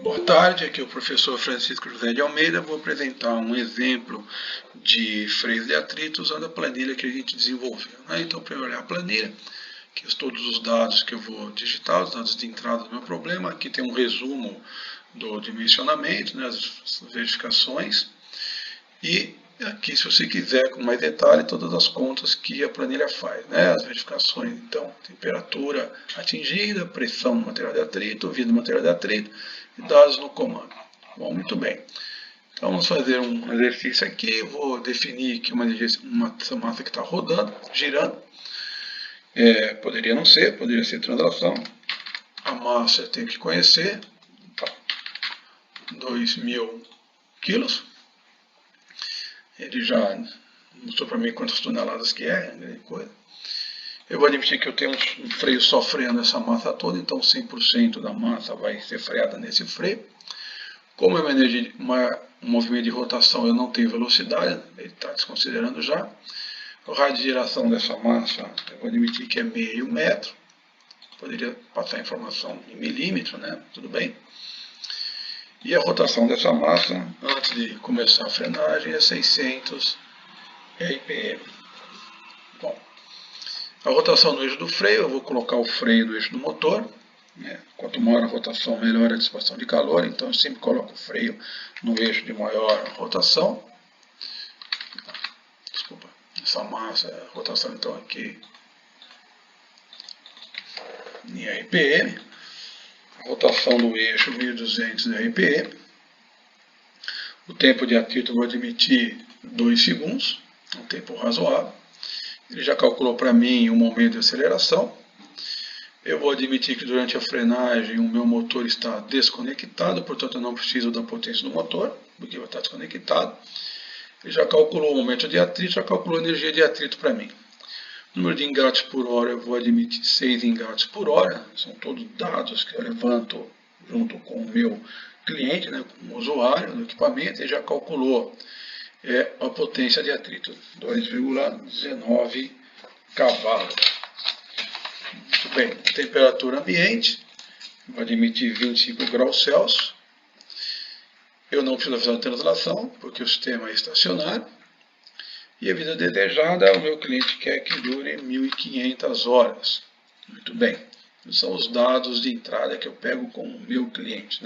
Boa tarde, aqui é o professor Francisco José de Almeida. Vou apresentar um exemplo de freios de atrito usando a planilha que a gente desenvolveu. Então, para eu olhar a planilha, aqui todos os dados que eu vou digitar, os dados de entrada do meu problema. Aqui tem um resumo do dimensionamento, as verificações. E aqui, se você quiser, com mais detalhe, todas as contas que a planilha faz. As verificações, então, temperatura atingida, pressão no material de atrito, vida do material de atrito e dados no comando. Bom, muito bem. Então, vamos fazer um exercício aqui. Vou definir que essa massa que está rodando, girando. Poderia não ser, poderia ser translação. A massa eu tenho que conhecer. 2.000 quilos. Ele já mostrou para mim quantas toneladas que é, grande coisa. Eu vou admitir que eu tenho um freio só freando essa massa toda, então 100% da massa vai ser freada nesse freio. Como é um movimento de rotação, eu não tenho velocidade, ele está desconsiderando já. O raio de giração dessa massa, eu vou admitir que é meio metro. Poderia passar a informação em milímetro, tudo bem. E a rotação dessa massa, antes de começar a frenagem, é 600 RPM. Bom, a rotação no eixo do freio, eu vou colocar o freio no eixo do motor. Quanto maior a rotação, melhor a dissipação de calor. Então, eu sempre coloco o freio no eixo de maior rotação. Desculpa, essa massa, a rotação então aqui em RPM. A rotação do eixo 1200 RPM. O tempo de atrito eu vou admitir 2 segundos, um tempo razoável. Ele já calculou para mim o momento de aceleração. Eu vou admitir que durante a frenagem o meu motor está desconectado, portanto eu não preciso da potência do motor, porque vai estar desconectado. Ele já calculou o momento de atrito, já calculou a energia de atrito para mim. Número de engates por hora, eu vou admitir 6 engates por hora. São todos dados que eu levanto junto com o meu cliente, com o usuário do equipamento. Ele já calculou a potência de atrito, 2,19 cavalos. Muito bem, temperatura ambiente, vou admitir 25 graus Celsius. Eu não preciso avisar a translação, porque o sistema é estacionário. E a vida desejada, o meu cliente quer que dure 1.500 horas. Muito bem. Esses são os dados de entrada que eu pego com o meu cliente,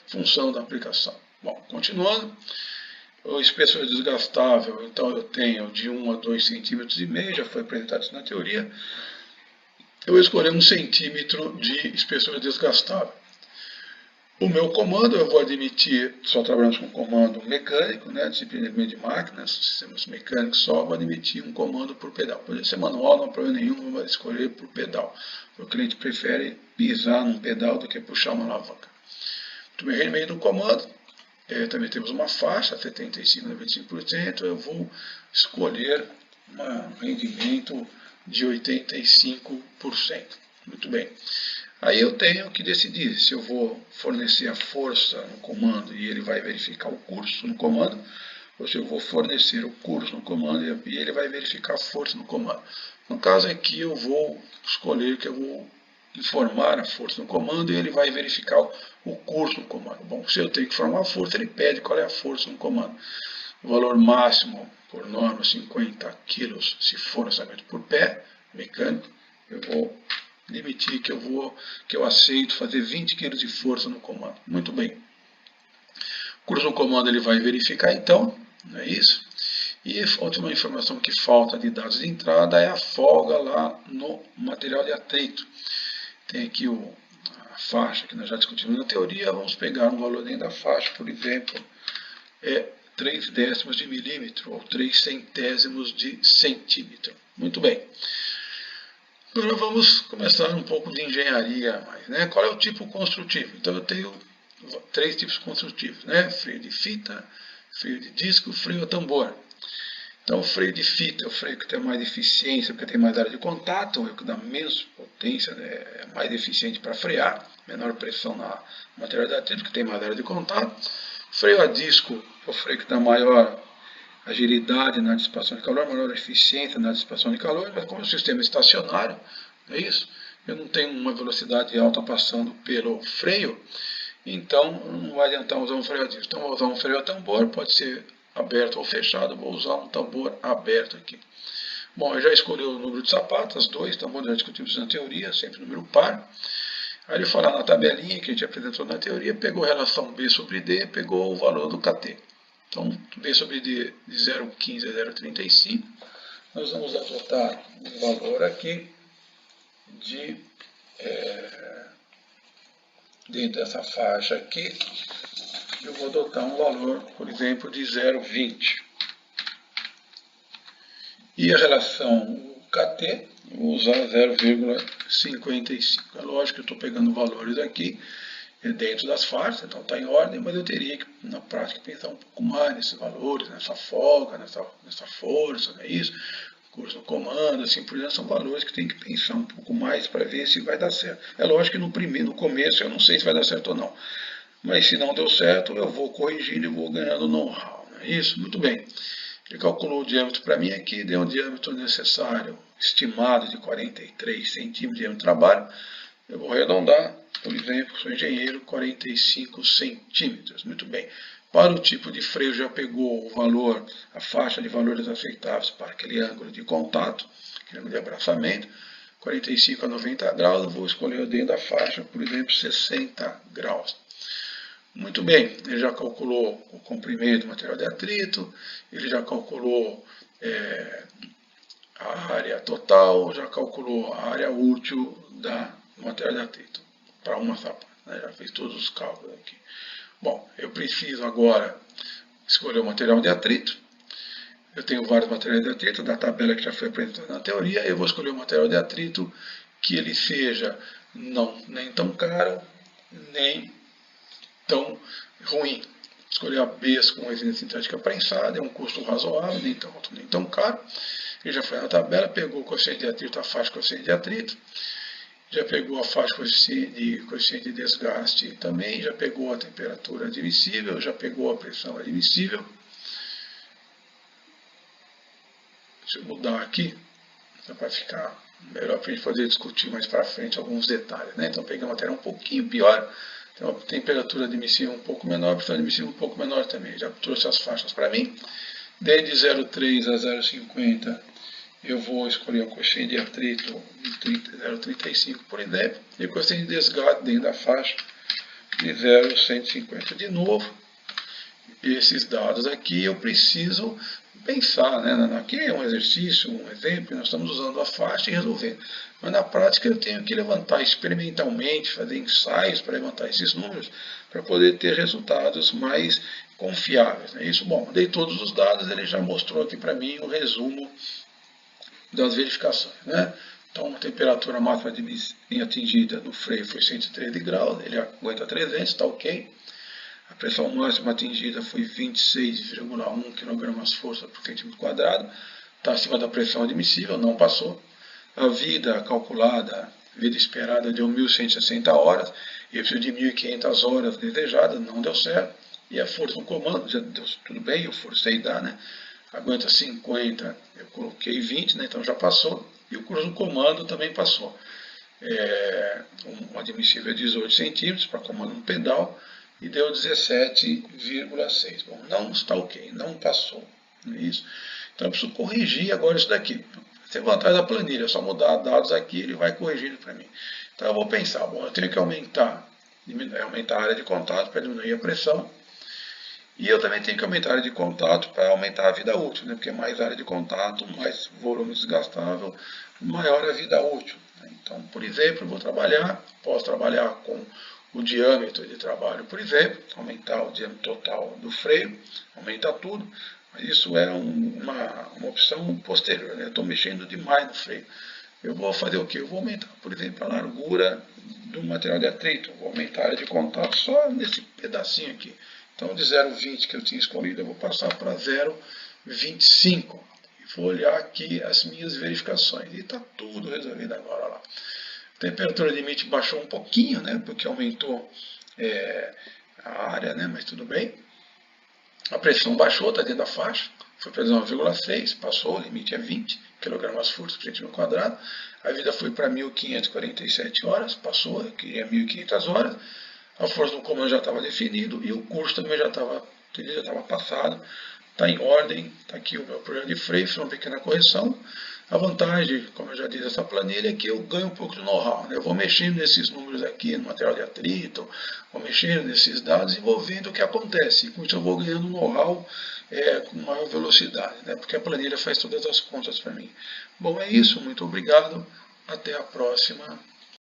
Função da aplicação. Bom, continuando. O espessor desgastável, então eu tenho de 1 a 2,5 cm, já foi apresentado isso na teoria. Eu vou escolher 1 centímetro de espessor desgastável. O meu comando, eu vou admitir, só trabalhamos com comando mecânico, disciplina de máquinas, sistemas mecânicos só, vou admitir um comando por pedal. Pode ser manual, não há problema nenhum, vou escolher por pedal. O cliente prefere pisar num pedal do que puxar uma alavanca. Muito bem, rendimento do comando, também temos uma faixa, 75% a 25%, eu vou escolher um rendimento de 85%. Muito bem. Aí eu tenho que decidir se eu vou fornecer a força no comando e ele vai verificar o curso no comando, ou se eu vou fornecer o curso no comando e ele vai verificar a força no comando. No caso aqui eu vou escolher que eu vou informar a força no comando e ele vai verificar o curso no comando. Bom, se eu tenho que informar a força, ele pede qual é a força no comando. O valor máximo, por norma, 50 kg, se for lançamento por pé, mecânico, eu vou admitir que eu aceito fazer 20 kg de força no comando. Muito bem. O curso no comando ele vai verificar então, não é isso? E a última informação que falta de dados de entrada é a folga lá no material de atrito. Tem aqui a faixa que nós já discutimos na teoria. Vamos pegar um valor dentro da faixa, por exemplo, 3 décimos de milímetro ou 3 centésimos de centímetro. Muito bem. Agora vamos começar um pouco de engenharia a mais. Qual é o tipo construtivo? Então eu tenho 3 tipos construtivos, freio de fita, freio de disco, freio a tambor. Então o freio de fita é o freio que tem mais eficiência, porque tem mais área de contato, é o que dá menos potência, é mais eficiente para frear, menor pressão na material de atrito, porque tem mais área de contato. O freio a disco é o freio que dá maior agilidade na dissipação de calor, maior eficiência na dissipação de calor, mas como o sistema é estacionário, eu não tenho uma velocidade alta passando pelo freio, então não vai adiantar usar um freio a disco. Então vou usar um freio a tambor, pode ser aberto ou fechado, vou usar um tambor aberto aqui. Bom, eu já escolhi o número de sapatos, 2, tambores já discutimos na teoria, sempre número par. Aí ele foi lá na tabelinha que a gente apresentou na teoria, pegou a relação B sobre D, pegou o valor do KT. Então, B sobre D de 0,15 a 0,35. Nós vamos adotar um valor aqui de, dentro dessa faixa aqui, eu vou adotar um valor, por exemplo, de 0,20. E a relação KT, vou usar 0,55. É lógico que eu estou pegando valores aqui dentro das faixas, então está em ordem, mas eu teria que, na prática, pensar um pouco mais nesses valores, nessa folga, nessa força, não é isso? Curso do comando, assim por diante, são valores que tem que pensar um pouco mais para ver se vai dar certo. É lógico que no começo eu não sei se vai dar certo ou não, mas se não deu certo, eu vou corrigindo e vou ganhando know-how, não é isso? Muito bem. Ele calculou o diâmetro para mim aqui, deu um diâmetro necessário, estimado de 43 centímetros de diâmetro de trabalho. Eu vou arredondar, por exemplo, sou engenheiro, 45 centímetros. Muito bem. Para o tipo de freio, já pegou o valor, a faixa de valores aceitáveis para aquele ângulo de contato, aquele ângulo de abraçamento, 45 a 90 graus. Eu vou escolher dentro da faixa, por exemplo, 60 graus. Muito bem, ele já calculou o comprimento do material de atrito, ele já calculou a área total, já calculou a área útil do material de atrito para uma sapata, né? Já fez todos os cálculos aqui. Bom, eu preciso agora escolher o material de atrito. Eu tenho vários materiais de atrito, da tabela que já foi apresentada na teoria. Eu vou escolher o material de atrito que ele seja nem tão caro, nem tão ruim. Escolher a ABS com resina sintética prensada, é um custo razoável, nem tão alto, nem tão caro. Ele já foi na tabela, pegou o coeficiente de atrito, a faixa coeficiente de atrito, já pegou a faixa coeficiente de desgaste também, já pegou a temperatura admissível, já pegou a pressão admissível. Deixa eu mudar aqui, para ficar melhor para a gente poder discutir mais para frente alguns detalhes, né? Então peguei uma matéria um pouquinho pior, tem uma temperatura admissível um pouco menor, pressão admissível um pouco menor também. Já trouxe as faixas para mim. Desde 0,3 a 0,50 eu vou escolher o coeficiente de atrito de 0,35, por exemplo, e o coeficiente de desgaste dentro da faixa de 0,150. De novo, esses dados aqui eu preciso pensar, né? Aqui é um exercício, um exemplo, nós estamos usando a faixa e resolvendo. Mas na prática eu tenho que levantar experimentalmente, fazer ensaios para levantar esses números, para poder ter resultados mais confiáveis. É isso. Bom, dei todos os dados, ele já mostrou aqui para mim o resumo das verificações, né? Então, a temperatura máxima atingida no freio foi 113 graus, ele aguenta 300, está ok. A pressão máxima atingida foi 26,1 kgfm por centímetro quadrado, está acima da pressão admissível, não passou. A vida calculada, vida esperada, deu 1.160 horas, eu preciso de 1.500 horas desejadas, não deu certo. E a força no comando, já deu tudo bem, eu forcei dar, né? Aguenta 50, eu coloquei 20, né? Então já passou. E o curso do comando também passou. O admissível é 18 centímetros para comando no pedal e deu 17,6. Bom, não está ok, não passou. Não é isso? Então eu preciso corrigir agora isso daqui. Você vai atrás da planilha, é só mudar dados aqui, ele vai corrigindo para mim. Então eu vou pensar, bom, eu tenho que aumentar a área de contato para diminuir a pressão. E eu também tenho que aumentar a área de contato para aumentar a vida útil, né? Porque mais área de contato, mais volume desgastável, maior a vida útil. Né? Então, por exemplo, posso trabalhar com o diâmetro de trabalho, por exemplo, aumentar o diâmetro total do freio, aumentar tudo, mas isso é uma opção posterior, né? Eu estou mexendo demais no freio. Eu vou fazer o que? Eu vou aumentar, por exemplo, a largura do material de atrito, vou aumentar a área de contato só nesse pedacinho aqui. Então, de 0,20 que eu tinha escolhido, eu vou passar para 0,25. E vou olhar aqui as minhas verificações. E está tudo resolvido agora lá. A temperatura limite baixou um pouquinho, né? Porque aumentou a área, né? Mas tudo bem. A pressão baixou, está dentro da faixa. Foi para 19,6, passou, o limite é 20 kgfm por centímetro quadrado. A vida foi para 1.547 horas, passou, eu queria 1.500 horas. a força do comando já estava definido e o curso também já estava passado, está em ordem, está aqui o meu projeto de freio, fiz uma pequena correção. A vantagem, como eu já disse, dessa planilha é que eu ganho um pouco de know-how, né? Eu vou mexendo nesses números aqui, no material de atrito, vou mexendo nesses dados e vou vendo o que acontece. E com isso eu vou ganhando know-how com maior velocidade, né? Porque a planilha faz todas as contas para mim. Bom, é isso, muito obrigado, até a próxima.